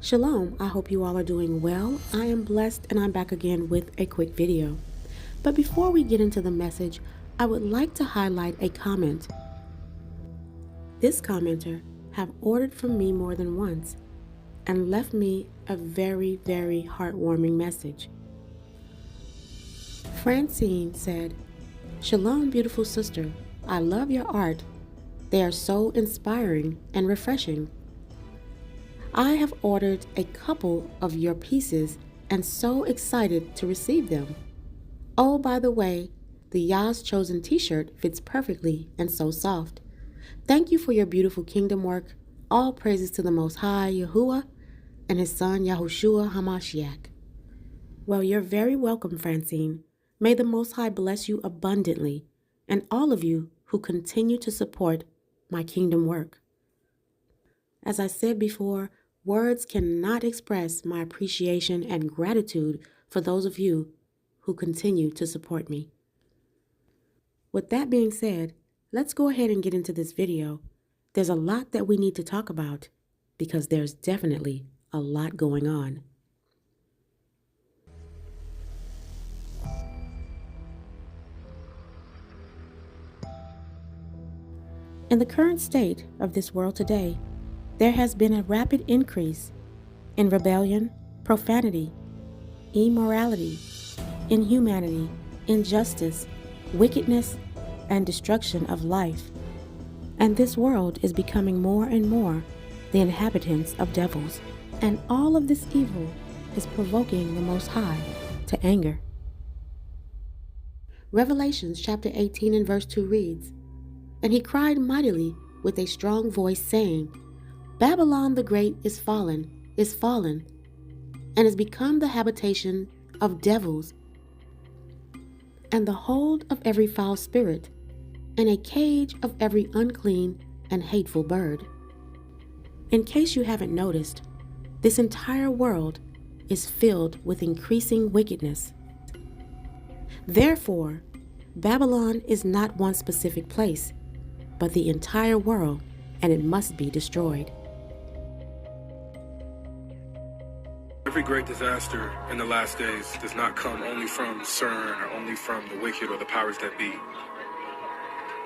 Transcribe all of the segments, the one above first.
Shalom, I hope you all are doing well. I am blessed and I'm back again with a quick video. But before we get into the message, I would like to highlight a comment. This commenter have ordered from me more than once and left me a very, very heartwarming message. Francine said, "Shalom, beautiful sister. I love your art. They are so inspiring and refreshing. I have ordered a couple of your pieces and so excited to receive them. Oh, by the way, the YAH'S Chosen t-shirt fits perfectly and so soft. Thank you for your beautiful kingdom work. All praises to the Most High, Yahuwah, and His Son, Yahushua HaMashiach." Well, you're very welcome, Francine. May the Most High bless you abundantly, and all of you who continue to support my kingdom work. As I said before, words cannot express my appreciation and gratitude for those of you who continue to support me. With that being said, let's go ahead and get into this video. There's a lot that we need to talk about because there's definitely a lot going on. In the current state of this world today, there has been a rapid increase in rebellion, profanity, immorality, inhumanity, injustice, wickedness, and destruction of life. And this world is becoming more and more the inhabitants of devils. And all of this evil is provoking the Most High to anger. Revelations chapter 18 and verse 2 reads, "And he cried mightily with a strong voice, saying, Babylon the Great is fallen, and is become the habitation of devils, and the hold of every foul spirit, and a cage of every unclean and hateful bird." In case you haven't noticed, this entire world is filled with increasing wickedness. Therefore, Babylon is not one specific place, but the entire world, and it must be destroyed. Every great disaster in the last days does not come only from CERN or only from the wicked or the powers that be.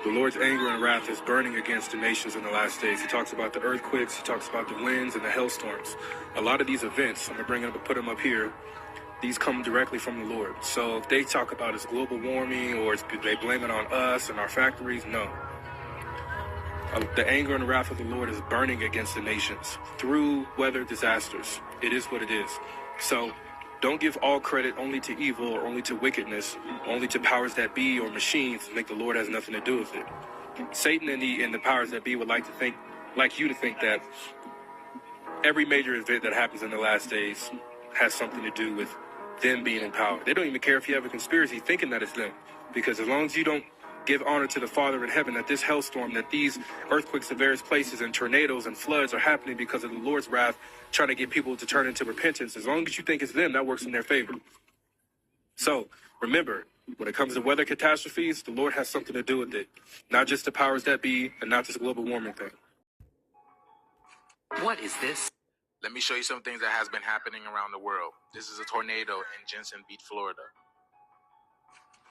The Lord's anger and wrath is burning against the nations in the last days. He talks about the earthquakes, he talks about the winds and the hailstorms. A lot of these events, I'm going to bring them up and put them up here, these come directly from the Lord. So if they talk about it's global warming or they blame it on us and our factories, no. The anger and wrath of the Lord is burning against the nations through weather disasters. It is what it is. So don't give all credit only to evil or only to wickedness, only to powers that be or machines, and think the Lord has nothing to do with it. Satan and the powers that be would like you to think that every major event that happens in the last days has something to do with them being in power. They don't even care if you have a conspiracy thinking that it's them, because as long as you don't give honor to the Father in heaven, that this hailstorm, that these earthquakes in various places and tornadoes and floods are happening because of the Lord's wrath, trying to get people to turn into repentance. As long as you think it's them, that works in their favor. So remember, when it comes to weather catastrophes, the Lord has something to do with it. Not just the powers that be, and not just global warming thing. What is this? Let me show you some things that has been happening around the world. This is a tornado in Jensen Beach, Florida.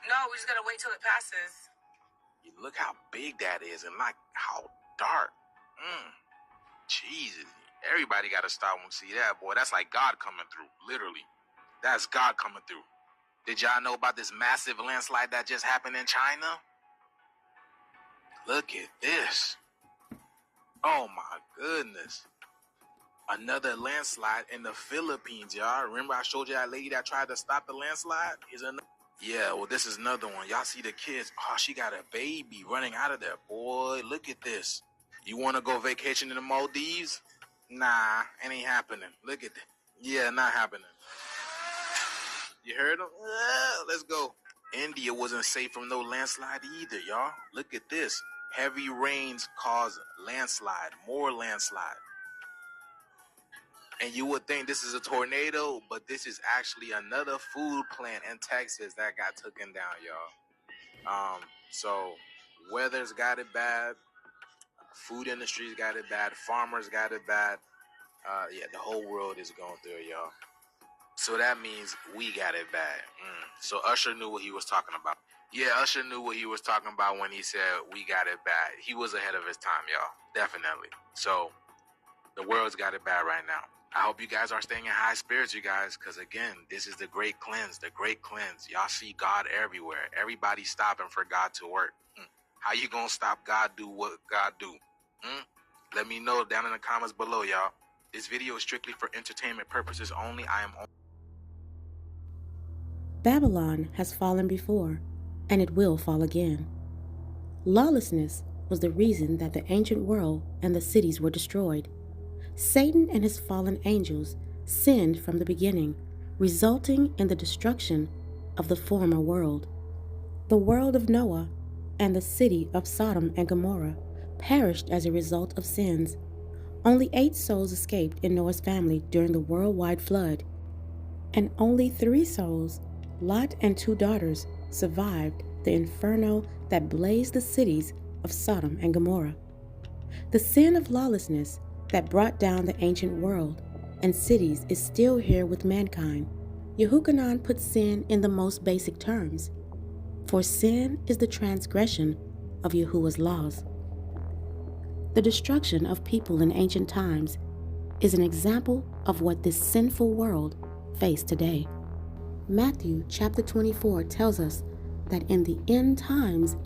No, we just gotta wait till it passes. Look how big that is and like how dark. Jesus. Everybody got to stop and see that, boy. That's like God coming through, literally. That's God coming through. Did y'all know about this massive landslide that just happened in China? Look at this. Oh, my goodness. Another landslide in the Philippines, y'all. Remember I showed you that lady that tried to stop the landslide? Yeah, well, this is another one. Y'all see the kids? Oh, she got a baby running out of there. Boy, look at this. You want to go vacation in the Maldives? Nah, it ain't happening. Look at that. Yeah, not happening. You heard them? Let's go. India wasn't safe from no landslide either, y'all. Look at this. Heavy rains cause landslide, more landslide. And you would think this is a tornado, but this is actually another food plant in Texas that got taken down, y'all. So weather's got it bad. Food industry's got it bad. Farmers got it bad. Yeah, the whole world is going through it, y'all. So that means we got it bad. So Usher knew what he was talking about. Yeah, Usher knew what he was talking about when he said we got it bad. He was ahead of his time, y'all. Definitely. So the world's got it bad right now. I hope you guys are staying in high spirits, you guys, because again, this is the great cleanse, the great cleanse. Y'all see God everywhere. Everybody's stopping for God to work. How you gonna stop God do what God do? Let me know down in the comments below, y'all. This video is strictly for entertainment purposes only. Babylon has fallen before, and it will fall again. Lawlessness was the reason that the ancient world and the cities were destroyed. Satan and his fallen angels sinned from the beginning, resulting in the destruction of the former world. The world of Noah and the city of Sodom and Gomorrah perished as a result of sins. Only 8 souls escaped in Noah's family during the worldwide flood, and only 3 souls, Lot and 2 daughters, survived the inferno that blazed the cities of Sodom and Gomorrah. The sin of lawlessness that brought down the ancient world and cities is still here with mankind. Yahuchanan put sin in the most basic terms, for sin is the transgression of Yahuwah's laws. The destruction of people in ancient times is an example of what this sinful world faced today. Matthew chapter 24 tells us that in the end times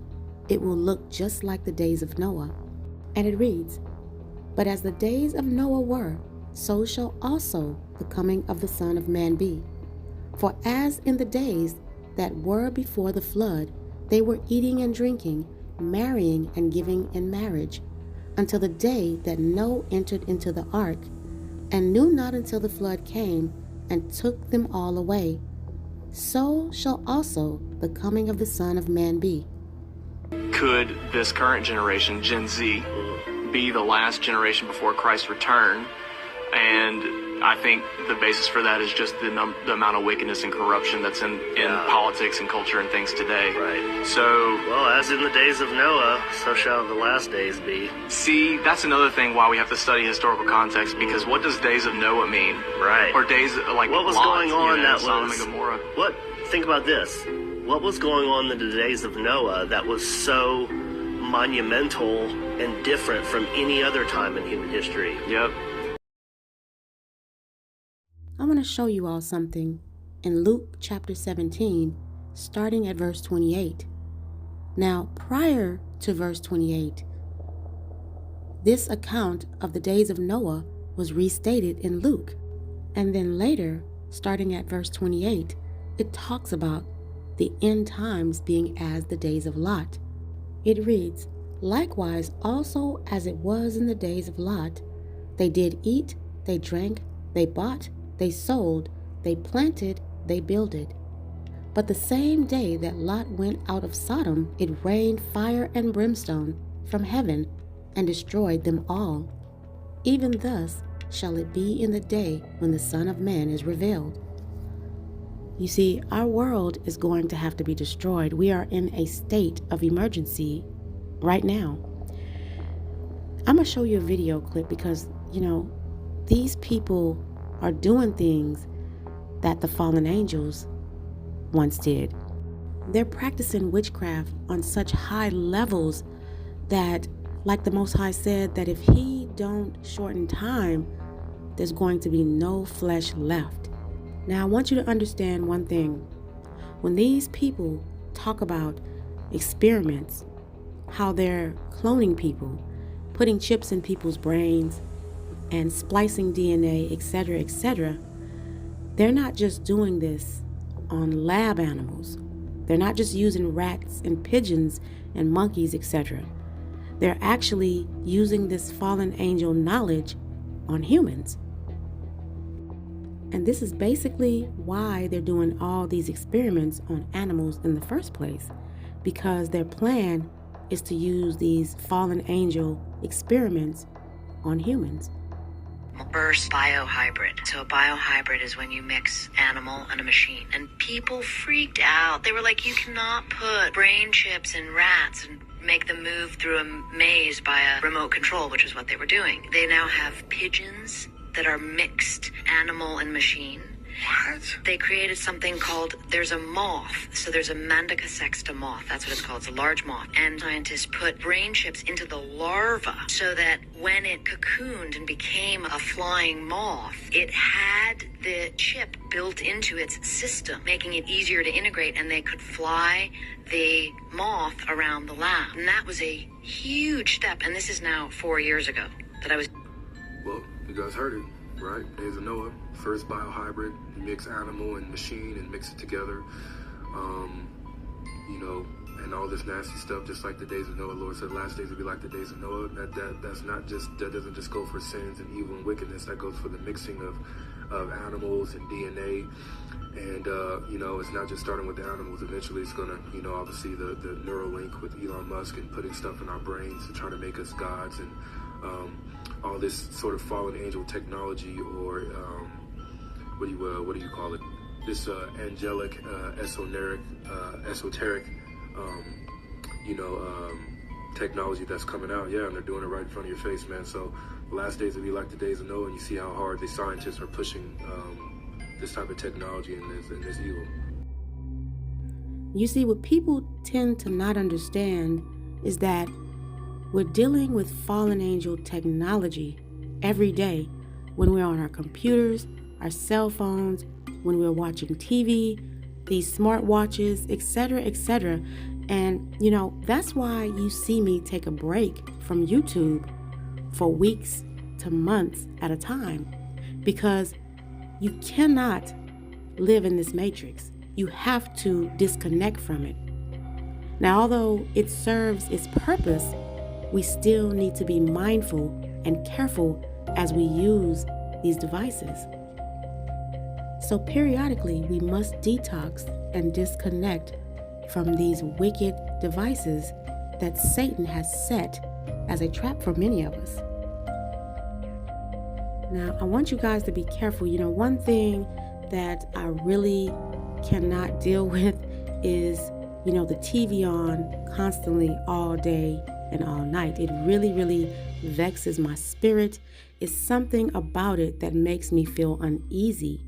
it will look just like the days of Noah. And it reads, "But as the days of Noah were, so shall also the coming of the Son of Man be. For as in the days that were before the flood, they were eating and drinking, marrying and giving in marriage, until the day that Noah entered into the ark, and knew not until the flood came and took them all away. So shall also the coming of the Son of Man be." Could this current generation, Gen Z, be the last generation before Christ's return? And I think the basis for that is just the amount of wickedness and corruption that's in politics and culture and things today. Right. So, well, as in the days of Noah, so shall the last days be. See, that's another thing why we have to study historical context, because what does days of Noah mean? Right. Or days like what was Lot, going on that Sodom was and Gomorrah. Think about this. What was going on in the days of Noah that was so monumental and different from any other time in human history? Yep. I want to show you all something in Luke chapter 17, starting at verse 28. Now, prior to verse 28, this account of the days of Noah was restated in Luke. And then later, starting at verse 28, it talks about the end times being as the days of Lot. It reads, "Likewise also as it was in the days of Lot, they did eat, they drank, they bought, they sold, they planted, they builded. But the same day that Lot went out of Sodom, it rained fire and brimstone from heaven and destroyed them all. Even thus shall it be in the day when the Son of Man is revealed." You see, our world is going to have to be destroyed. We are in a state of emergency right now. I'm going to show you a video clip because, these people are doing things that the fallen angels once did. They're practicing witchcraft on such high levels that, like the Most High said, that if he don't shorten time, there's going to be no flesh left. Now, I want you to understand one thing. When these people talk about experiments, how they're cloning people, putting chips in people's brains, and splicing DNA, etc., etc., they're not just doing this on lab animals. They're not just using rats and pigeons and monkeys, etc. They're actually using this fallen angel knowledge on humans. And this is basically why they're doing all these experiments on animals in the first place, because their plan is to use these fallen angel experiments on humans. Converse biohybrid. So a biohybrid is when you mix animal and a machine. And people freaked out. They were like, you cannot put brain chips in rats and make them move through a maze by a remote control, which is what they were doing. They now have pigeons that are mixed animal and machine. What? They created something called, there's a moth. So there's a Mandica sexta moth. That's what it's called. It's a large moth. And scientists put brain chips into the larva so that when it cocooned and became a flying moth, it had the chip built into its system, making it easier to integrate, and they could fly the moth around the lab. And that was a huge step. And this is now 4 years ago that I was... Well, you guys heard it, right? Days of Noah, first biohybrid. You mix animal and machine and mix it together. You know, and all this nasty stuff, just like the days of Noah. Lord said last days would be like the days of Noah. That's not just, that doesn't just go for sins and evil and wickedness. That goes for the mixing of animals and DNA. And, you know, it's not just starting with the animals. Eventually it's going to, you know, obviously the Neuralink with Elon Musk and putting stuff in our brains to try to make us gods, and all this sort of fallen angel technology, or what do you call it? This angelic, esoteric, you know, technology that's coming out. Yeah, and they're doing it right in front of your face, man. So the last days will be like the days of Noah, and you see how hard the scientists are pushing this type of technology and this evil. You see, what people tend to not understand is that we're dealing with fallen angel technology every day when we're on our computers, our cell phones, when we're watching TV, these smartwatches, etc., etc. And, you know, that's why you see me take a break from YouTube for weeks to months at a time, because you cannot live in this matrix. You have to disconnect from it. Now, although it serves its purpose, we still need to be mindful and careful as we use these devices. So periodically, we must detox and disconnect from these wicked devices that Satan has set as a trap for many of us. Now, I want you guys to be careful. You know, one thing that I really cannot deal with is, you know, the TV on constantly all day and all night. It really, really vexes my spirit. It's something about it that makes me feel uneasy.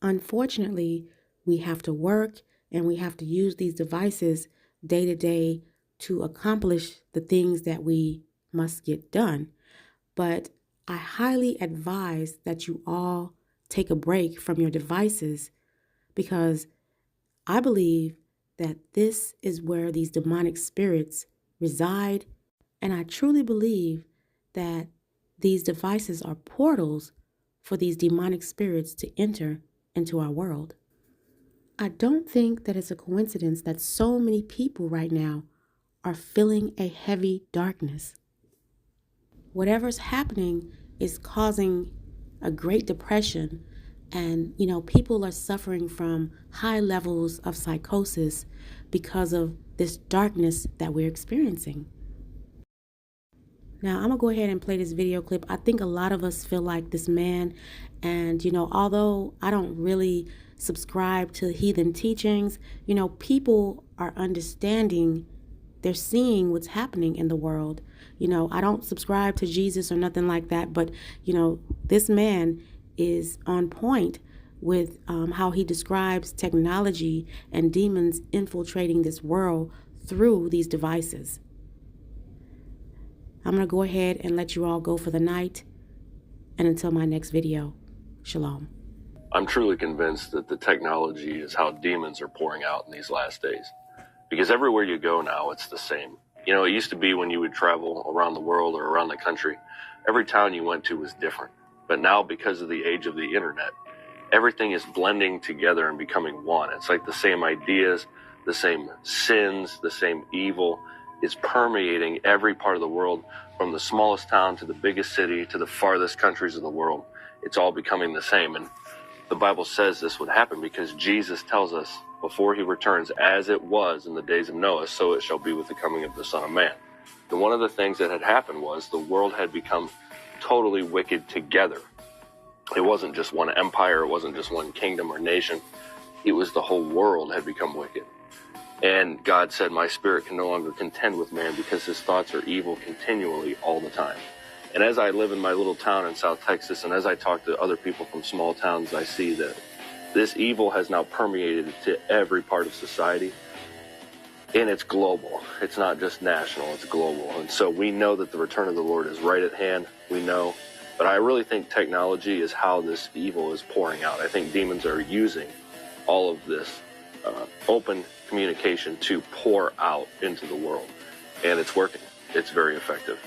Unfortunately, we have to work and we have to use these devices day to day to accomplish the things that we must get done. But I highly advise that you all take a break from your devices, because I believe that this is where these demonic spirits reside. And I truly believe that these devices are portals for these demonic spirits to enter into our world. I don't think that it's a coincidence that so many people right now are feeling a heavy darkness. Whatever's happening is causing a great depression, and, you know, people are suffering from high levels of psychosis because of this darkness that we're experiencing. Now, I'm going to go ahead and play this video clip. I think a lot of us feel like this man, and, you know, although I don't really subscribe to heathen teachings, you know, people are understanding, they're seeing what's happening in the world. You know, I don't subscribe to Jesus or nothing like that, but, you know, this man is on point with how he describes technology and demons infiltrating this world through these devices. I'm going to go ahead and let you all go for the night. And until my next video, shalom. I'm truly convinced that the technology is how demons are pouring out in these last days. Because everywhere you go now, it's the same. You know, it used to be when you would travel around the world or around the country, every town you went to was different. But now, because of the age of the internet, everything is blending together and becoming one. It's like the same ideas, the same sins, the same evil is permeating every part of the world, from the smallest town to the biggest city to the farthest countries of the world. It's all becoming the same. And the Bible says this would happen because Jesus tells us before he returns, as it was in the days of Noah, so it shall be with the coming of the Son of Man. And one of the things that had happened was the world had become totally wicked together. It wasn't just one empire, it wasn't just one kingdom or nation. It was the whole world had become wicked. And God said, my spirit can no longer contend with man because his thoughts are evil continually all the time. And as I live in my little town in South Texas, and as I talk to other people from small towns, I see that this evil has now permeated to every part of society. And it's global. It's not just national, it's global. And so we know that the return of the Lord is right at hand. We know. But I really think technology is how this evil is pouring out. I think demons are using all of this open communication to pour out into the world. And it's working. It's very effective.